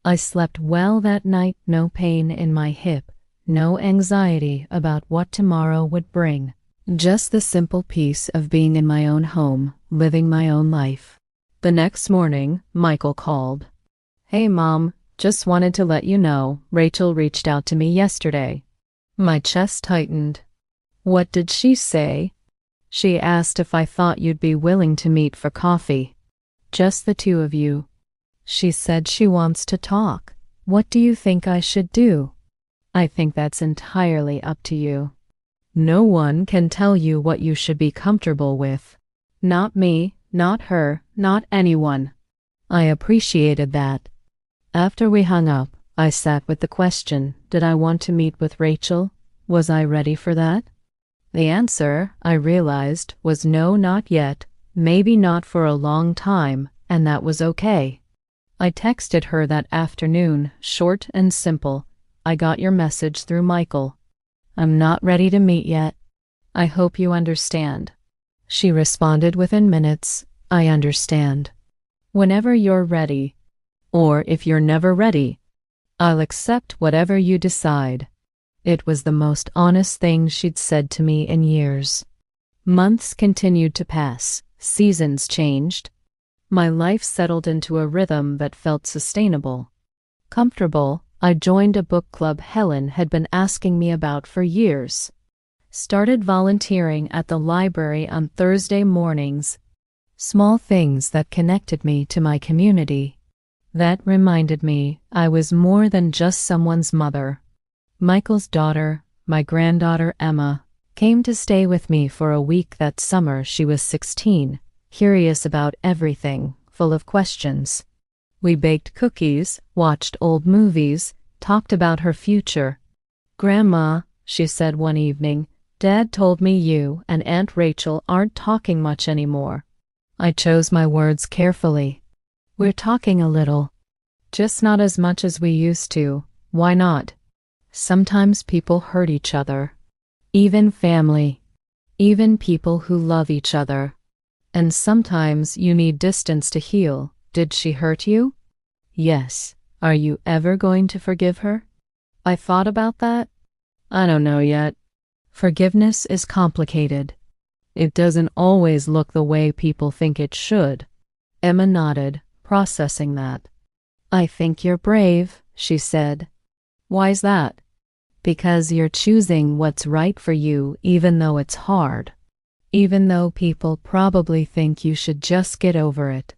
I slept well that night, no pain in my hip, no anxiety about what tomorrow would bring. Just the simple peace of being in my own home, living my own life. The next morning, Michael called. "Hey, Mom, just wanted to let you know, Rachel reached out to me yesterday." My chest tightened. "What did she say?" "She asked if I thought you'd be willing to meet for coffee. Just the two of you. She said she wants to talk. What do you think I should do?" "I think that's entirely up to you. No one can tell you what you should be comfortable with. Not me, not her, not anyone." I appreciated that. After we hung up, I sat with the question, did I want to meet with Rachel? Was I ready for that? The answer, I realized, was no, not yet, maybe not for a long time, and that was okay. I texted her that afternoon, short and simple. "I got your message through Michael. I'm not ready to meet yet. I hope you understand." She responded within minutes, "I understand. Whenever you're ready. Or if you're never ready, I'll accept whatever you decide." It was the most honest thing she'd said to me in years. Months continued to pass. Seasons changed. My life settled into a rhythm that felt sustainable. Comfortable, I joined a book club Helen had been asking me about for years. Started volunteering at the library on Thursday mornings. Small things that connected me to my community. That reminded me I was more than just someone's mother. Michael's daughter, my granddaughter Emma, came to stay with me for a week that summer. She was 16, curious about everything, full of questions. We baked cookies, watched old movies, talked about her future. "Grandma," she said one evening, "Dad told me you and Aunt Rachel aren't talking much anymore." I chose my words carefully. "We're talking a little. Just not as much as we used to. Why not? Sometimes people hurt each other. Even family. Even people who love each other. And sometimes you need distance to heal." "Did she hurt you?" "Yes. Are you ever going to forgive her?" I thought about that. I don't know yet. Forgiveness is complicated. It doesn't always look the way people think it should. Emma nodded, processing that. "I think you're brave," she said. "Why's that?" "Because you're choosing what's right for you even though it's hard. Even though people probably think you should just get over it."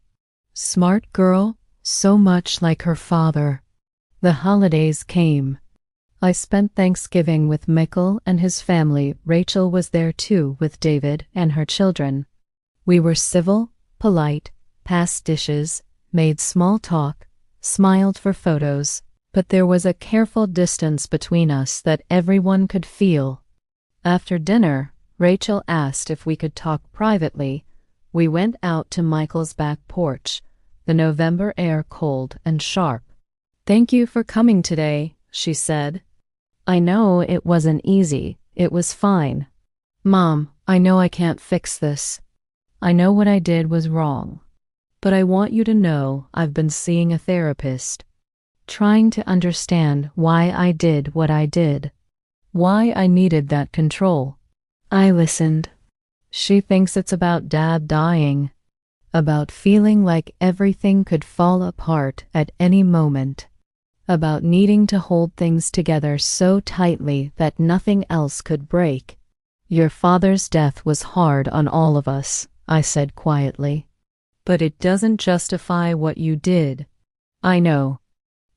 Smart girl, so much like her father. The holidays came. I spent Thanksgiving with Michael and his family. Rachel was there too with David and her children. We were civil, polite, passed dishes, made small talk, smiled for photos, but there was a careful distance between us that everyone could feel. After dinner, Rachel asked if we could talk privately. We went out to Michael's back porch, the November air cold and sharp. "Thank you for coming today," she said. "I know it wasn't easy. It was fine. Mom, I know I can't fix this. I know what I did was wrong. But I want you to know I've been seeing a therapist, trying to understand why I did what I did, why I needed that control." I listened. She thinks it's about Dad dying, about feeling like everything could fall apart at any moment, about needing to hold things together so tightly that nothing else could break. "Your father's death was hard on all of us," I said quietly. "But it doesn't justify what you did." "I know.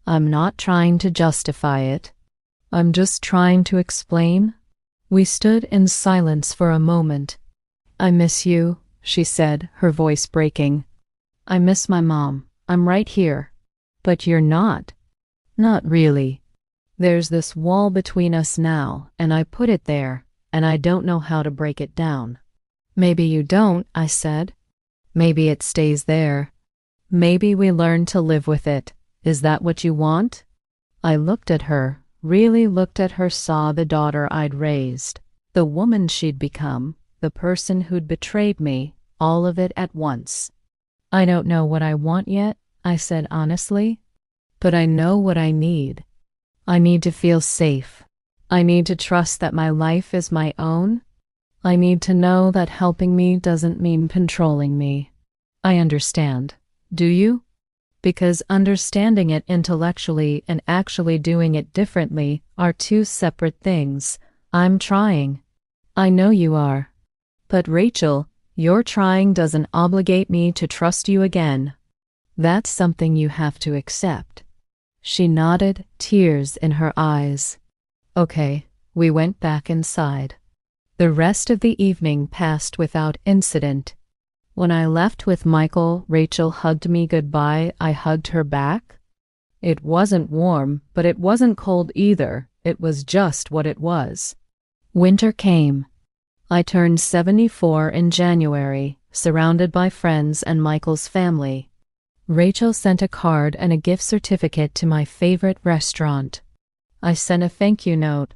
I'm not trying to justify it. I'm just trying to explain." We stood in silence for a moment. "I miss you," she said, her voice breaking. "I miss my mom. I'm right here." "But you're not." "Not really. There's this wall between us now, and I put it there, and I don't know how to break it down." "Maybe you don't," I said. "Maybe it stays there. Maybe we learn to live with it. Is that what you want?" I looked at her, really looked at her, saw the daughter I'd raised, the woman she'd become, the person who'd betrayed me, all of it at once. "I don't know what I want yet," I said honestly. "But I know what I need. I need to feel safe. I need to trust that my life is my own. I need to know that helping me doesn't mean controlling me." "I understand. Do you?" Because understanding it intellectually and actually doing it differently are two separate things. I'm trying. I know you are. But Rachel, your trying doesn't obligate me to trust you again. That's something you have to accept. She nodded, tears in her eyes. Okay, we went back inside. The rest of the evening passed without incident. When I left with Michael, Rachel hugged me goodbye. I hugged her back. It wasn't warm, but it wasn't cold either. It was just what it was. Winter came. I turned 74 in January, surrounded by friends and Michael's family. Rachel sent a card and a gift certificate to my favorite restaurant. I sent a thank you note.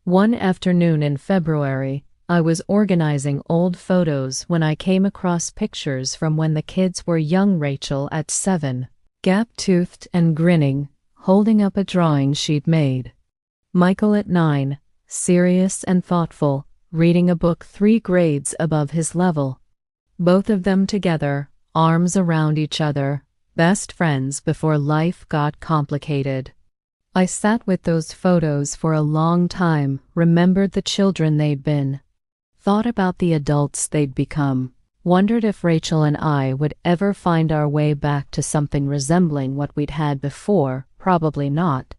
One afternoon in February, I was organizing old photos when I came across pictures from when the kids were young. Rachel at 7, gap-toothed and grinning, holding up a drawing she'd made. Michael at 9, serious and thoughtful, reading a book 3 grades above his level. Both of them together, arms around each other, best friends before life got complicated. I sat with those photos for a long time, remembered the children they'd been, thought about the adults they'd become, wondered if Rachel and I would ever find our way back to something resembling what we'd had before. Probably not.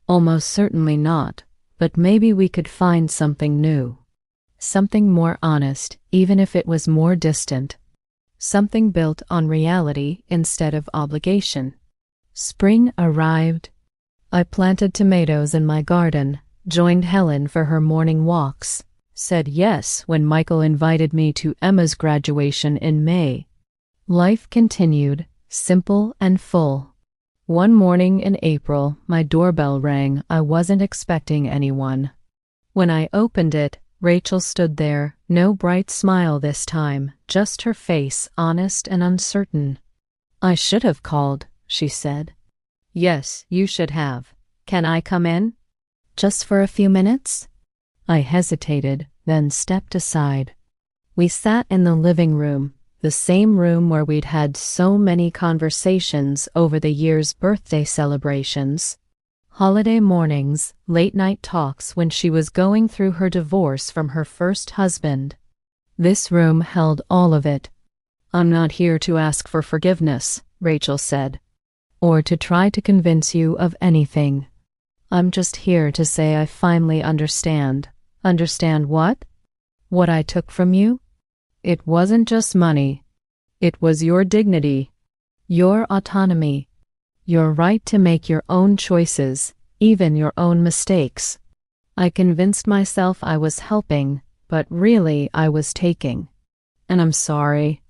Almost certainly not, but maybe we could find something new. Something more honest, even if it was more distant. Something built on reality instead of obligation. Spring arrived. I planted tomatoes in my garden, joined Helen for her morning walks, said yes when Michael invited me to Emma's graduation in May. Life continued, simple and full. One morning in April, my doorbell rang. I wasn't expecting anyone. When I opened it, Rachel stood there, no bright smile this time, just her face honest and uncertain. "I should have called," she said. "Yes, you should have. Can I come in?" "Just for a few minutes?" I hesitated, then stepped aside. We sat in the living room, the same room where we'd had so many conversations over the year's birthday celebrations. Holiday mornings, late-night talks when she was going through her divorce from her first husband. This room held all of it. "I'm not here to ask for forgiveness," Rachel said, "or to try to convince you of anything. I'm just here to say I finally understand." "Understand what?" "What I took from you? It wasn't just money. It was your dignity, your autonomy, your right to make your own choices, even your own mistakes. I convinced myself I was helping, but really I was taking. And I'm sorry."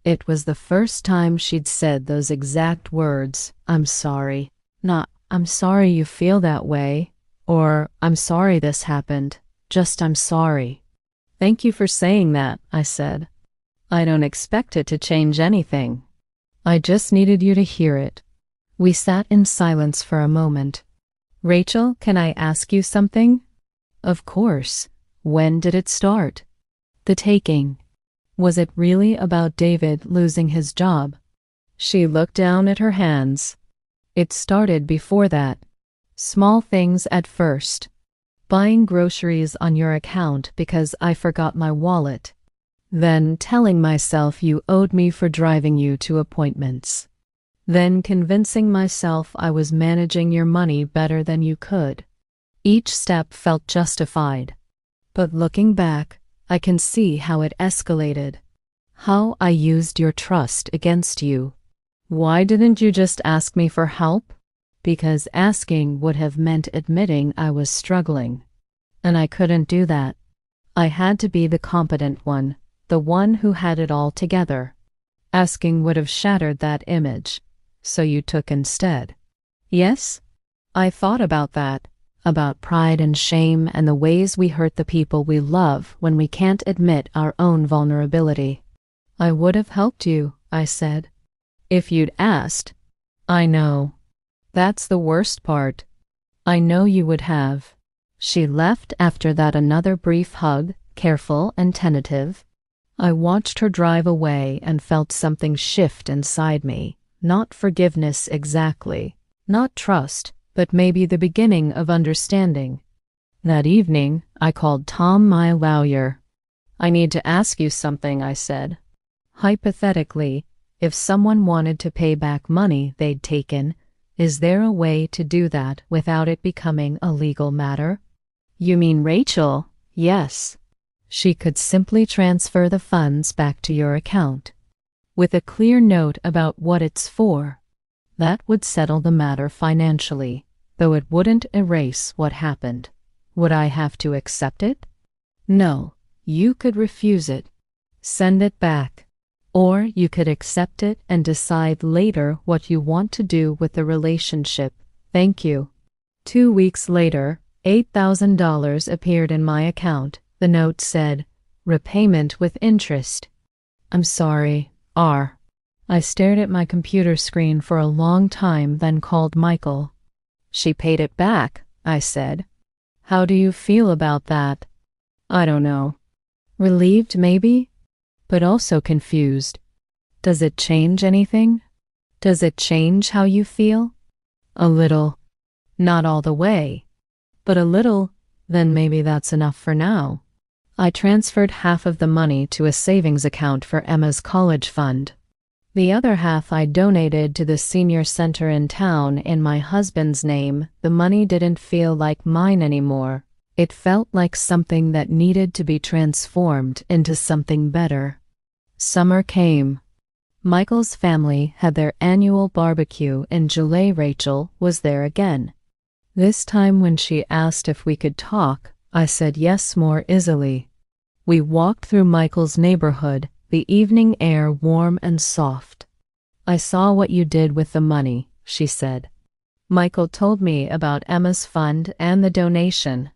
It was the first time she'd said those exact words, "I'm sorry." Not, "I'm sorry you feel that way," or "I'm sorry this happened." Just, "I'm sorry." "Thank you for saying that," I said. "I don't expect it to change anything. I just needed you to hear it." We sat in silence for a moment. "Rachel, can I ask you something?" "Of course. When did it start?" "The taking. Was it really about David losing his job?" She looked down at her hands. "It started before that. Small things at first. Buying groceries on your account because I forgot my wallet. Then telling myself you owed me for driving you to appointments. Then convincing myself I was managing your money better than you could. Each step felt justified. But looking back, I can see how it escalated. How I used your trust against you. Why didn't you just ask me for help? Because asking would have meant admitting I was struggling. And I couldn't do that. I had to be the competent one, the one who had it all together. Asking would have shattered that image. So you took instead. Yes? I thought about that, about pride and shame and the ways we hurt the people we love when we can't admit our own vulnerability. "I would have helped you," I said. "If you'd asked." "I know. That's the worst part. I know you would have." She left after that, another brief hug, careful and tentative. I watched her drive away and felt something shift inside me. Not forgiveness exactly, not trust, but maybe the beginning of understanding. That evening, I called Tom, my lawyer. "I need to ask you something," I said. "Hypothetically, if someone wanted to pay back money they'd taken, is there a way to do that without it becoming a legal matter?" "You mean Rachel?" "Yes. She could simply transfer the funds back to your account, with a clear note about what it's for. That would settle the matter financially, though it wouldn't erase what happened. Would I have to accept it?" "No. You could refuse it. Send it back. Or you could accept it and decide later what you want to do with the relationship. Thank you." 2 weeks later, $8,000 appeared in my account. The note said, "Repayment with interest." "I'm sorry, R." I stared at my computer screen for a long time, then called Michael. "She paid it back," I said. "How do you feel about that?" "I don't know." "Relieved, maybe?" but also confused. Does it change anything? Does it change how you feel? A little. Not all the way. But a little, then maybe that's enough for now. I transferred half of the money to a savings account for Emma's college fund. The other half I donated to the senior center in town in my husband's name. The money didn't feel like mine anymore. It felt like something that needed to be transformed into something better. Summer came. Michael's family had their annual barbecue in July. Rachel was there again. This time when she asked if we could talk, I said yes more easily. We walked through Michael's neighborhood, the evening air warm and soft. I saw what you did with the money, she said. Michael told me about Emma's fund and the donation.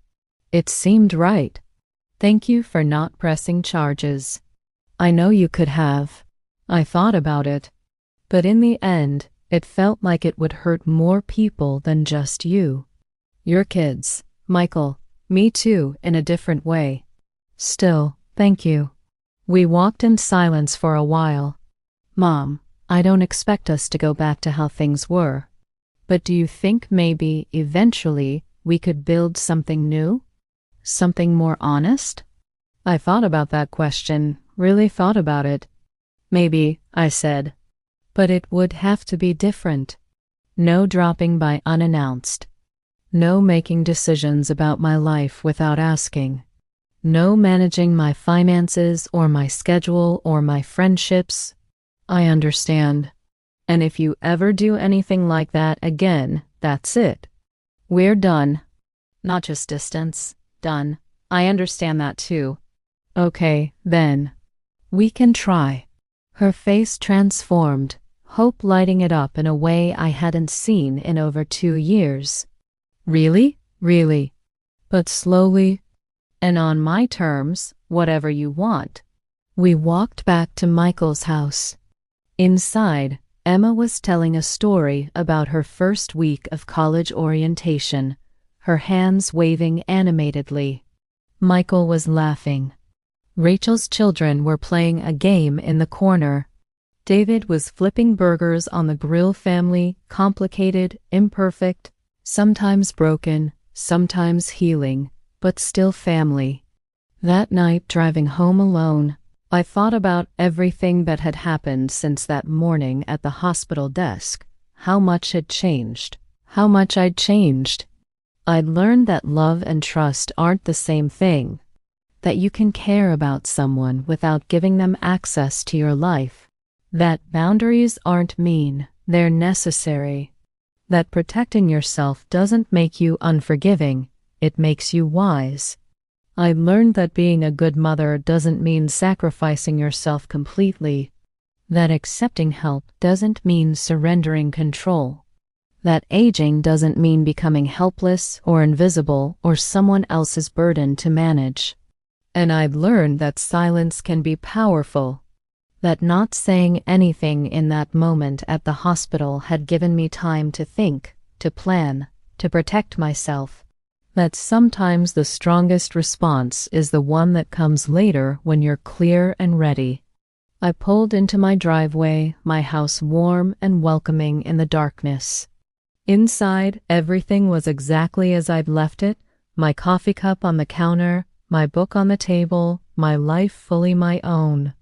It seemed right. Thank you for not pressing charges. I know you could have. I thought about it. But in the end, it felt like it would hurt more people than just you. Your kids, Michael, me too, in a different way. Still, thank you. We walked in silence for a while. Mom, I don't expect us to go back to how things were. But do you think maybe, eventually, we could build something new? Something more honest? I thought about that question, really thought about it. Maybe, I said. But it would have to be different. No dropping by unannounced. No making decisions about my life without asking. No managing my finances or my schedule or my friendships. I understand. And if you ever do anything like that again, that's it. We're done. Not just distance. Done. I understand that too. Okay, then. We can try. Her face transformed, hope lighting it up in a way I hadn't seen in over 2 years. Really? Really. But slowly. And on my terms, whatever you want. We walked back to Michael's house. Inside, Emma was telling a story about her first week of college orientation, her hands waving animatedly. Michael was laughing. Rachel's children were playing a game in the corner. David was flipping burgers on the grill. Family, complicated, imperfect, sometimes broken, sometimes healing, but still family. That night, driving home alone, I thought about everything that had happened since that morning at the hospital desk, how much had changed, how much I'd changed. I'd learned that love and trust aren't the same thing, that you can care about someone without giving them access to your life, that boundaries aren't mean, they're necessary, that protecting yourself doesn't make you unforgiving, it makes you wise. I learned that being a good mother doesn't mean sacrificing yourself completely, that accepting help doesn't mean surrendering control, that aging doesn't mean becoming helpless or invisible or someone else's burden to manage. And I'd learned that silence can be powerful, that not saying anything in that moment at the hospital had given me time to think, to plan, to protect myself, that sometimes the strongest response is the one that comes later when you're clear and ready. I pulled into my driveway, my house warm and welcoming in the darkness. Inside, everything was exactly as I'd left it, my coffee cup on the counter, my book on the table, my life fully my own.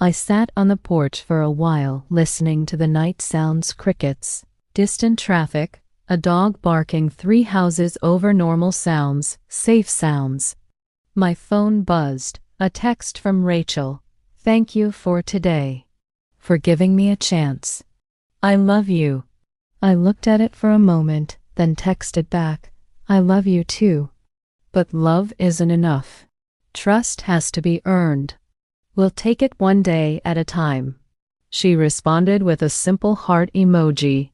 I sat on the porch for a while, listening to the night sounds, crickets, distant traffic, a dog barking 3 houses over, normal sounds, safe sounds. My phone buzzed, a text from Rachel. Thank you for today. For giving me a chance. I love you. I looked at it for a moment, then texted back, I love you too. But love isn't enough. Trust has to be earned. We'll take it one day at a time. She responded with a simple heart emoji.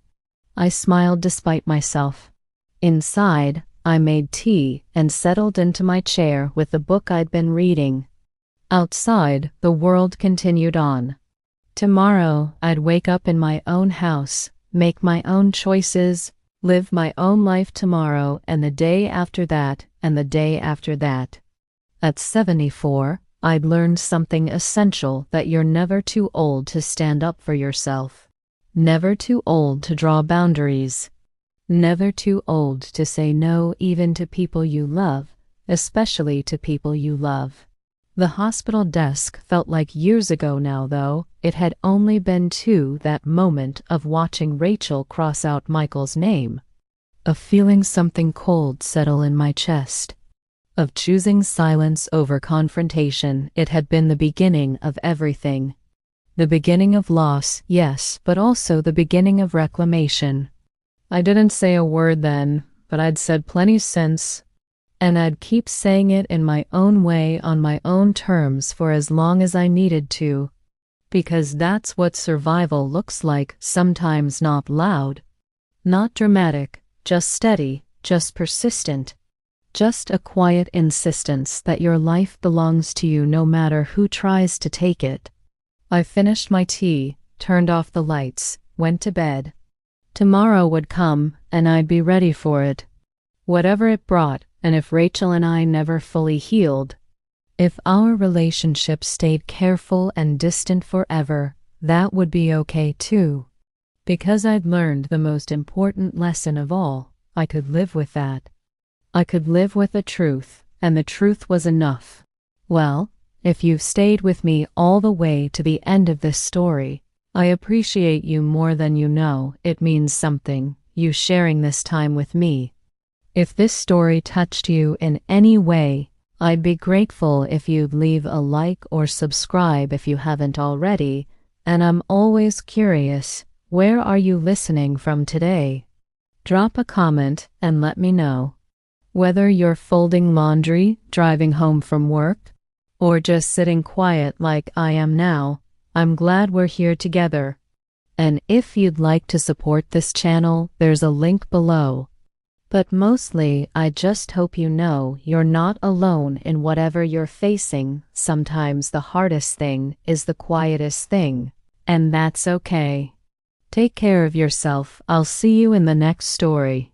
I smiled despite myself. Inside, I made tea and settled into my chair with the book I'd been reading. Outside, the world continued on. Tomorrow, I'd wake up in my own house, make my own choices, live my own life tomorrow and the day after that and the day after that. At 74, I'd learned something essential: that you're never too old to stand up for yourself. Never too old to draw boundaries. Never too old to say no, even to people you love, especially to people you love. The hospital desk felt like years ago now, though. It had only been that moment of watching Rachel cross out Michael's name, of feeling something cold settle in my chest, of choosing silence over confrontation. It had been the beginning of everything. The beginning of loss, yes, but also the beginning of reclamation. I didn't say a word then, but I'd said plenty since, and I'd keep saying it in my own way, on my own terms, for as long as I needed to. Because that's what survival looks like sometimes: not loud, not dramatic, just steady, just persistent. Just a quiet insistence that your life belongs to you no matter who tries to take it. I finished my tea, turned off the lights, went to bed. Tomorrow would come, and I'd be ready for it. Whatever it brought, and if Rachel and I never fully healed, if our relationship stayed careful and distant forever, that would be okay too. Because I'd learned the most important lesson of all: I could live with that. I could live with the truth, and the truth was enough. Well, if you've stayed with me all the way to the end of this story, I appreciate you more than you know. It means something, you sharing this time with me. If this story touched you in any way, I'd be grateful if you'd leave a like or subscribe if you haven't already. And I'm always curious, where are you listening from today? Drop a comment and let me know. Whether you're folding laundry, driving home from work, or just sitting quiet like I am now, I'm glad we're here together. And if you'd like to support this channel, there's a link below. But mostly, I just hope you know you're not alone in whatever you're facing. Sometimes the hardest thing is the quietest thing, and that's okay. Take care of yourself. I'll see you in the next story.